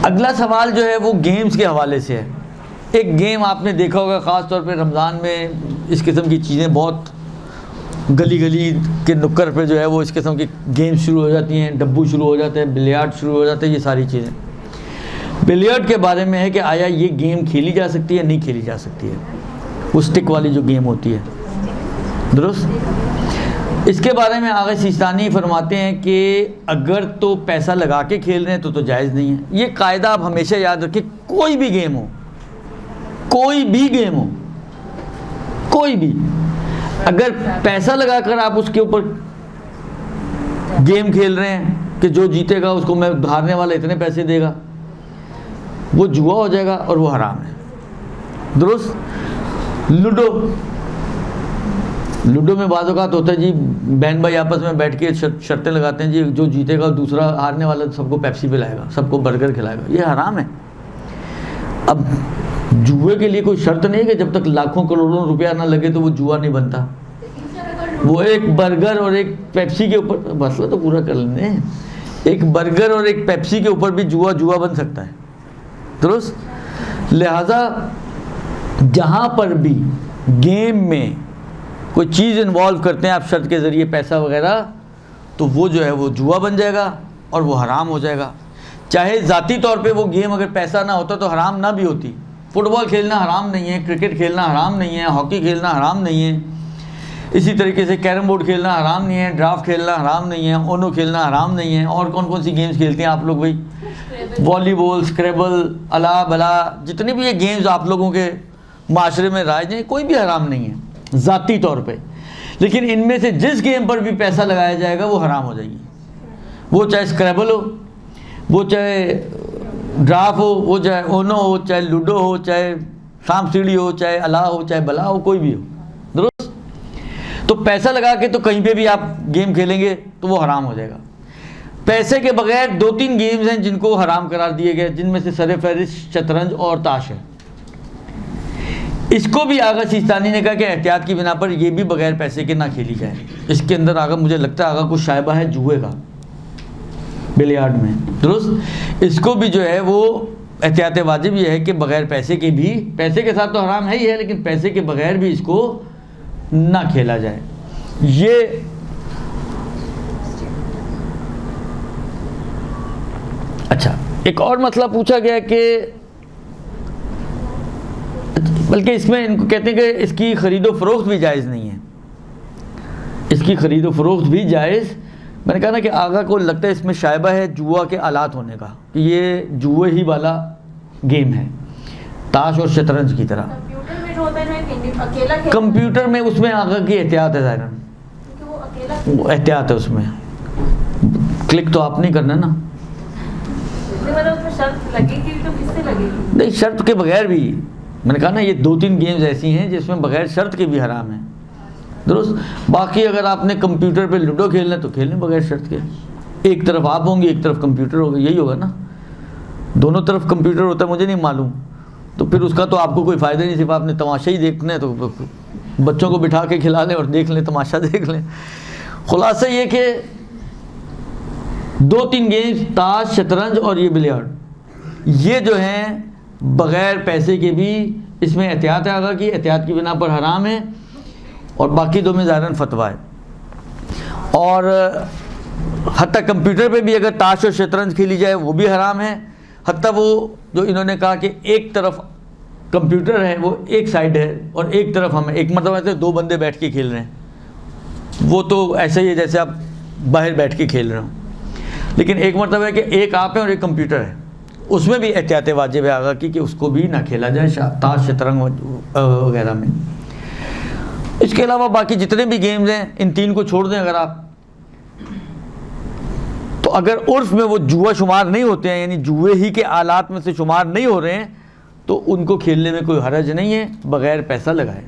اگلا سوال جو ہے وہ گیمز کے حوالے سے ہے. ایک گیم آپ نے دیکھا ہوگا خاص طور پہ رمضان میں اس قسم کی چیزیں بہت گلی گلی کے نکر پہ جو ہے وہ اس قسم کی گیمز شروع ہو جاتی ہیں, ڈبو شروع ہو جاتے ہیں, بلیارڈ شروع ہو جاتے ہیں, یہ ساری چیزیں. بلیارڈ کے بارے میں ہے کہ آیا یہ گیم کھیلی جا سکتی ہے نہیں کھیلی جا سکتی ہے, وہ سٹک والی جو گیم ہوتی ہے, درست. اس کے بارے میں آغا سیستانی فرماتے ہیں کہ اگر تو پیسہ لگا کے کھیل رہے ہیں تو جائز نہیں ہے. یہ قاعدہ آپ ہمیشہ یاد رکھیں, کوئی بھی گیم ہو, کوئی بھی گیم ہو, کوئی بھی, اگر پیسہ لگا کر آپ اس کے اوپر گیم کھیل رہے ہیں کہ جو جیتے گا اس کو میں ہارنے والا اتنے پیسے دے گا, وہ جوا ہو جائے گا اور وہ حرام ہے, درست. لوڈو میں بعض اوقات ہوتا ہے جی بہن بھائی آپس میں بیٹھ کے شرطیں لگاتے ہیں جی جو جیتے گا دوسرا ہارنے والا سب کو پیپسی پلائے گا, سب کو برگر کھلائے گا, یہ حرام ہے. اب جوئے کے لیے کوئی شرط نہیں ہے کہ جب تک لاکھوں کروڑوں روپیہ نہ لگے تو وہ جوا نہیں بنتا. وہ ایک برگر اور ایک پیپسی کے اوپر, مسئلہ تو پورا کر لیں, ایک برگر اور ایک پیپسی کے اوپر بھی جوا بن سکتا ہے, درست. لہذا جہاں پر بھی گیم میں کوئی چیز انوالو کرتے ہیں آپ شرط کے ذریعے پیسہ وغیرہ, تو وہ جو ہے وہ جوا بن جائے گا اور وہ حرام ہو جائے گا. چاہے ذاتی طور پہ وہ گیم اگر پیسہ نہ ہوتا تو حرام نہ بھی ہوتی. فٹ بال کھیلنا حرام نہیں ہے, کرکٹ کھیلنا حرام نہیں ہے, ہاکی کھیلنا حرام نہیں ہے, اسی طریقے سے کیرم بورڈ کھیلنا حرام نہیں ہے, ڈرافٹ کھیلنا حرام نہیں ہے, اونو کھیلنا حرام نہیں ہے. اور کون کون سی گیمز کھیلتے ہیں آپ لوگ بھائی؟ والی بال, اسکریبل, الا بلا, جتنے بھی یہ گیمز آپ لوگوں کے معاشرے میں رائج ہیں, کوئی بھی حرام نہیں ہے ذاتی طور پہ. لیکن ان میں سے جس گیم پر بھی پیسہ لگایا جائے گا وہ حرام ہو جائے گی. وہ چاہے اسکریبل ہو, وہ چاہے ڈرافٹ ہو, وہ چاہے اونو ہو, چاہے لوڈو ہو, چاہے سانپ سیڑھی ہو, چاہے الا ہو, چاہے بلا ہو, کوئی بھی ہو, درست. تو پیسہ لگا کے تو کہیں پہ بھی آپ گیم کھیلیں گے تو وہ حرام ہو جائے گا. پیسے کے بغیر 2-3 گیمز ہیں جن کو حرام قرار دیے گئے, جن میں سے سر فہرست شطرنج اور تاش ہے. اس کو بھی آغا سیستانی نے کہا کہ احتیاط کی بنا پر یہ بھی بغیر پیسے کے نہ کھیلی جائے. اس کے اندر آغا مجھے لگتا ہے آغا کچھ شائبہ ہے جوئے کا بلیارڈ میں, درست. اس کو بھی جو ہے وہ احتیاط واجب یہ ہے کہ بغیر پیسے کے بھی, پیسے کے ساتھ تو حرام ہے ہی ہے, لیکن پیسے کے بغیر بھی اس کو نہ کھیلا جائے. یہ اچھا ایک اور مسئلہ پوچھا گیا کہ بلکہ اس میں ان کو کہتے ہیں کہ اس کی خرید و فروخت بھی جائز نہیں ہے, اس کی خرید و فروخت بھی جائز. میں نے کہا نا کہ آغا کو لگتا ہے اس میں شائبہ ہے جوا کے آلات ہونے کا, کہ یہ جوئے ہی والا گیم ہے تاش اور شطرنج کی طرح. کمپیوٹر میں اس میں آغا کی احتیاط ہے, ظاہراً وہ احتیاط ہے اس میں, کلک تو آپ نہیں کرنا نا. نہیں شرط کے بغیر بھی, میں نے کہا نا یہ 2-3 گیمز ایسی ہیں جس میں بغیر شرط کے بھی حرام ہیں, درست. باقی اگر آپ نے کمپیوٹر پہ لوڈو کھیلنا ہے تو کھیلیں بغیر شرط کے. ایک طرف آپ ہوں گے ایک طرف کمپیوٹر ہوگا, یہی ہوگا نا. دونوں طرف کمپیوٹر ہوتا ہے مجھے نہیں معلوم, تو پھر اس کا تو آپ کو کوئی فائدہ نہیں, صرف آپ نے تماشا ہی دیکھنا ہے تو بچوں کو بٹھا کے کھلا لیں اور دیکھ لیں, تماشا دیکھ لیں. خلاصہ یہ کہ 2-3 گیمز تاش, شطرنج اور یہ بلیارڈ, یہ جو ہیں بغیر پیسے کے بھی اس میں احتیاط ہے آگا کی, احتیاط کی بنا پر حرام ہے. اور باقی 2 میں ظاہراً فتویٰ ہے. اور حتیٰ کمپیوٹر پہ بھی اگر تاش اور شطرنج کھیلی جائے وہ بھی حرام ہے. حتیٰ وہ جو انہوں نے کہا کہ ایک طرف کمپیوٹر ہے وہ ایک سائڈ ہے اور ایک طرف ہم, ایک مرتبہ ایسے 2 بندے بیٹھ کے کھیل رہے ہیں, وہ تو ایسا ہی ہے جیسے آپ باہر بیٹھ کے کھیل رہے ہوں. لیکن ایک مرتبہ ہے کہ ایک آپ ہیں اور ایک کمپیوٹر ہے, اس میں بھی احتیاط واجب ہے آگا کی کہ اس کو بھی نہ کھیلا جائے تاش شطرنج وغیرہ میں. اس کے علاوہ باقی جتنے بھی گیمز ہیں ان 3 کو چھوڑ دیں اگر آپ, تو اگر عرف میں وہ جوا شمار نہیں ہوتے ہیں, یعنی جوئے ہی کے آلات میں سے شمار نہیں ہو رہے ہیں, تو ان کو کھیلنے میں کوئی حرج نہیں ہے بغیر پیسہ لگائے.